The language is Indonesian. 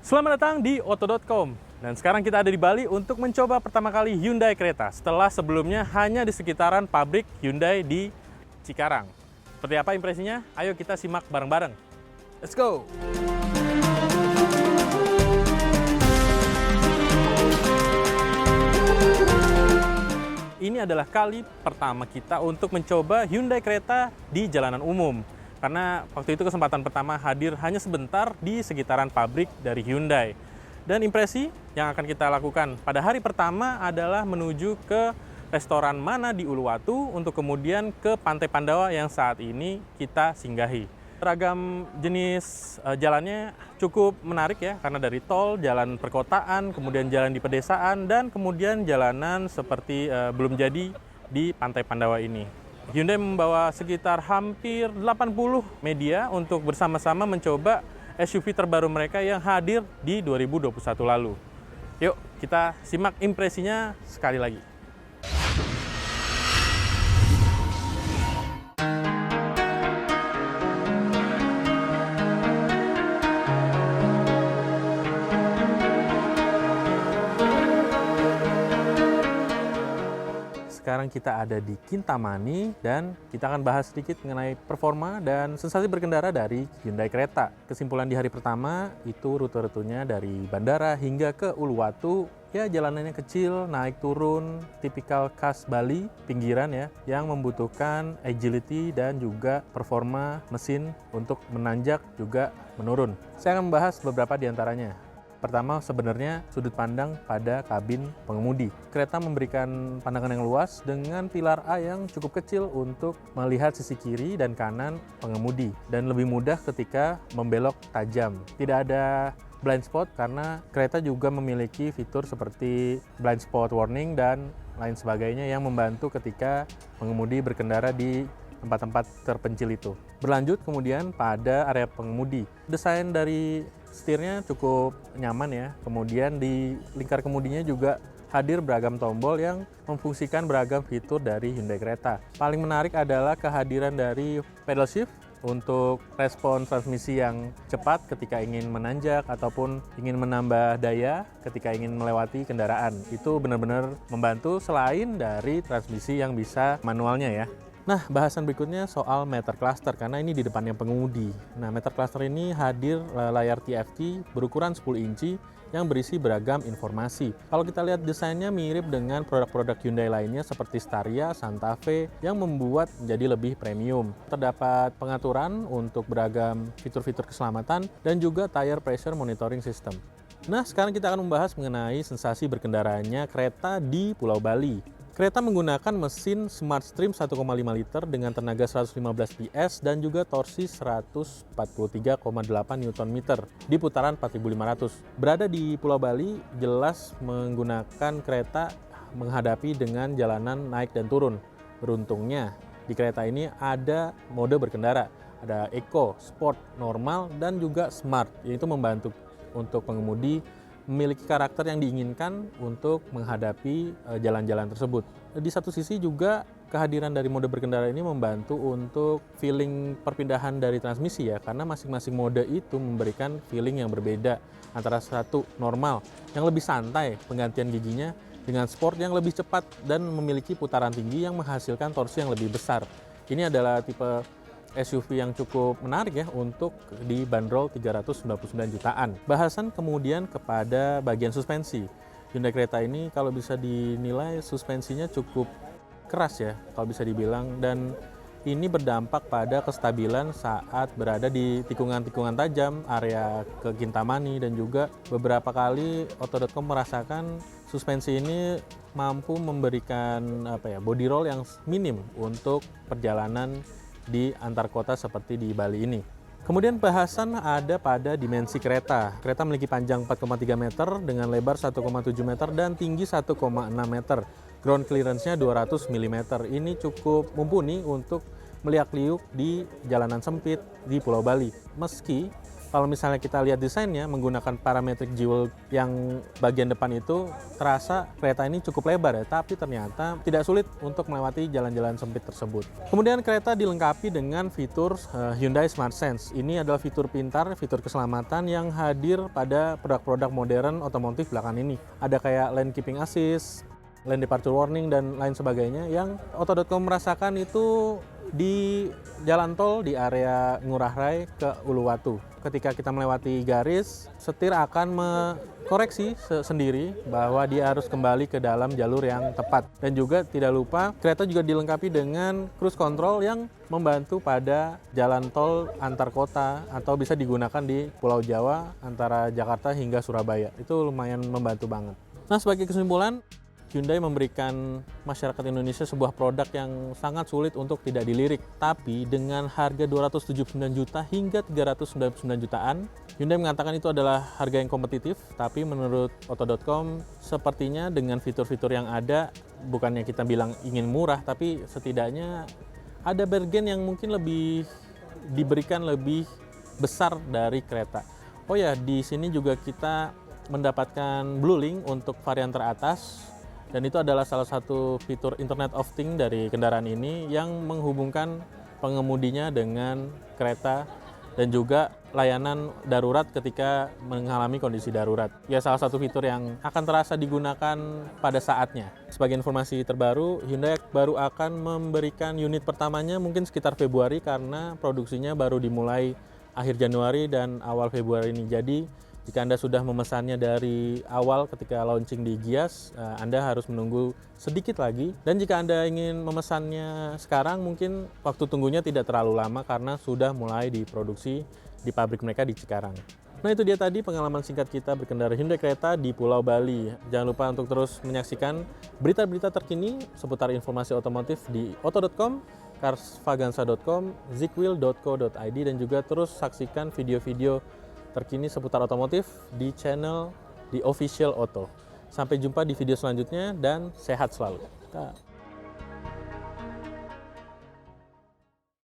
Selamat datang di Auto.com. Dan sekarang kita ada di Bali untuk mencoba pertama kali Hyundai Creta setelah sebelumnya hanya di sekitaran pabrik Hyundai di Cikarang. Seperti apa impresinya? Ayo kita simak bareng-bareng. Let's go! Ini adalah kali pertama kita untuk mencoba Hyundai Creta di jalanan umum. Karena waktu itu kesempatan pertama hadir hanya sebentar di sekitaran pabrik dari Hyundai. Dan impresi yang akan kita lakukan pada hari pertama adalah menuju ke restoran Mana di Uluwatu untuk kemudian ke Pantai Pandawa yang saat ini kita singgahi. Ragam jenis jalannya cukup menarik ya, karena dari tol, jalan perkotaan, kemudian jalan di pedesaan, dan kemudian jalanan seperti belum jadi di Pantai Pandawa ini. Hyundai membawa sekitar hampir 80 media untuk bersama-sama mencoba SUV terbaru mereka yang hadir di 2021 lalu. Yuk, kita simak impresinya sekali lagi. Sekarang kita ada di Kintamani dan kita akan bahas sedikit mengenai performa dan sensasi berkendara dari Hyundai Creta. Kesimpulan di hari pertama itu rute-rutenya dari bandara hingga ke Uluwatu. Ya, jalanannya kecil, naik turun, tipikal khas Bali, pinggiran ya, yang membutuhkan agility dan juga performa mesin untuk menanjak juga menurun. Saya akan membahas beberapa di antaranya. Pertama, sebenarnya sudut pandang pada kabin pengemudi. Creta memberikan pandangan yang luas dengan pilar A yang cukup kecil untuk melihat sisi kiri dan kanan pengemudi dan lebih mudah ketika membelok tajam. Tidak ada blind spot karena Creta juga memiliki fitur seperti blind spot warning dan lain sebagainya yang membantu ketika pengemudi berkendara di tempat-tempat terpencil itu. Berlanjut kemudian pada area pengemudi. Desain dari setirnya cukup nyaman ya. Kemudian di lingkar kemudinya juga hadir beragam tombol yang memfungsikan beragam fitur dari Hyundai Creta. Paling menarik adalah kehadiran dari pedal shift untuk respon transmisi yang cepat ketika ingin menanjak ataupun ingin menambah daya ketika ingin melewati kendaraan. Itu benar-benar membantu selain dari transmisi yang bisa manualnya ya. Nah, bahasan berikutnya soal meter cluster, karena ini di depannya pengemudi. Nah, meter cluster ini hadir layar TFT berukuran 10 inci yang berisi beragam informasi. Kalau kita lihat desainnya mirip dengan produk-produk Hyundai lainnya seperti Staria, Santa Fe yang membuat menjadi lebih premium. Terdapat pengaturan untuk beragam fitur-fitur keselamatan dan juga tire pressure monitoring system. Nah, sekarang kita akan membahas mengenai sensasi berkendaranya Creta di Pulau Bali. Creta menggunakan mesin SmartStream 1,5 liter dengan tenaga 115 PS dan juga torsi 143,8 Nm di putaran 4.500. Berada di Pulau Bali, jelas menggunakan Creta menghadapi dengan jalanan naik dan turun. Beruntungnya, di Creta ini ada mode berkendara. Ada Eco, Sport, Normal, dan juga Smart, yaitu membantu untuk pengemudi memiliki karakter yang diinginkan untuk menghadapi jalan-jalan tersebut. Di satu sisi juga kehadiran dari mode berkendara ini membantu untuk feeling perpindahan dari transmisi ya, karena masing-masing mode itu memberikan feeling yang berbeda antara satu normal yang lebih santai penggantian giginya dengan sport yang lebih cepat dan memiliki putaran tinggi yang menghasilkan torsi yang lebih besar. Ini adalah tipe SUV yang cukup menarik ya untuk dibanderol 399 jutaan. Bahasan kemudian kepada bagian suspensi. Hyundai Creta ini kalau bisa dinilai suspensinya cukup keras ya, kalau bisa dibilang, dan ini berdampak pada kestabilan saat berada di tikungan-tikungan tajam, area ke Kintamani, dan juga beberapa kali Auto.com merasakan suspensi ini mampu memberikan body roll yang minim untuk perjalanan di antar kota seperti di Bali ini. Kemudian bahasan ada pada dimensi Creta. Creta memiliki panjang 4,3 meter dengan lebar 1,7 meter dan tinggi 1,6 meter. Ground clearance-nya 200 mm. Ini cukup mumpuni untuk meliak-liuk di jalanan sempit di Pulau Bali. Meski Kalau misalnya kita lihat desainnya menggunakan parametric jewel yang bagian depan itu, terasa kereta ini cukup lebar ya, tapi ternyata tidak sulit untuk melewati jalan-jalan sempit tersebut. Kemudian kereta dilengkapi dengan fitur Hyundai Smart Sense. Ini adalah fitur pintar, fitur keselamatan yang hadir pada produk-produk modern otomotif belakangan ini. Ada kayak lane keeping assist, lane departure warning, dan lain sebagainya yang Auto.com merasakan itu di jalan tol di area Ngurah Rai ke Uluwatu. Ketika kita melewati garis, setir akan koreksi sendiri bahwa dia harus kembali ke dalam jalur yang tepat. Dan juga tidak lupa, kereta juga dilengkapi dengan cruise control yang membantu pada jalan tol antar kota atau bisa digunakan di Pulau Jawa antara Jakarta hingga Surabaya. Itu lumayan membantu banget. Nah, sebagai kesimpulan, Hyundai memberikan masyarakat Indonesia sebuah produk yang sangat sulit untuk tidak dilirik. Tapi dengan harga 279 juta hingga 399 jutaan, Hyundai mengatakan itu adalah harga yang kompetitif. Tapi menurut Auto.com, sepertinya dengan fitur-fitur yang ada, bukannya kita bilang ingin murah, tapi setidaknya ada bargain yang mungkin diberikan lebih besar dari kereta. Oh ya, di sini juga kita mendapatkan Blue Link untuk varian teratas. Dan itu adalah salah satu fitur Internet of Things dari kendaraan ini yang menghubungkan pengemudinya dengan kereta dan juga layanan darurat ketika mengalami kondisi darurat. Ya, salah satu fitur yang akan terasa digunakan pada saatnya. Sebagai informasi terbaru, Hyundai baru akan memberikan unit pertamanya mungkin sekitar Februari karena produksinya baru dimulai akhir Januari dan awal Februari ini. Jadi, jika Anda sudah memesannya dari awal ketika launching di Gias, Anda harus menunggu sedikit lagi. Dan jika Anda ingin memesannya sekarang, mungkin waktu tunggunya tidak terlalu lama karena sudah mulai diproduksi di pabrik mereka di Cikarang. Nah, itu dia tadi pengalaman singkat kita berkendara Hyundai Creta di Pulau Bali. Jangan lupa untuk terus menyaksikan berita-berita terkini seputar informasi otomotif di Auto.com, carsvaganza.com, zikwil.co.id, dan juga terus saksikan video-video terkini seputar otomotif di channel di Official Auto. Sampai jumpa di video selanjutnya dan sehat selalu.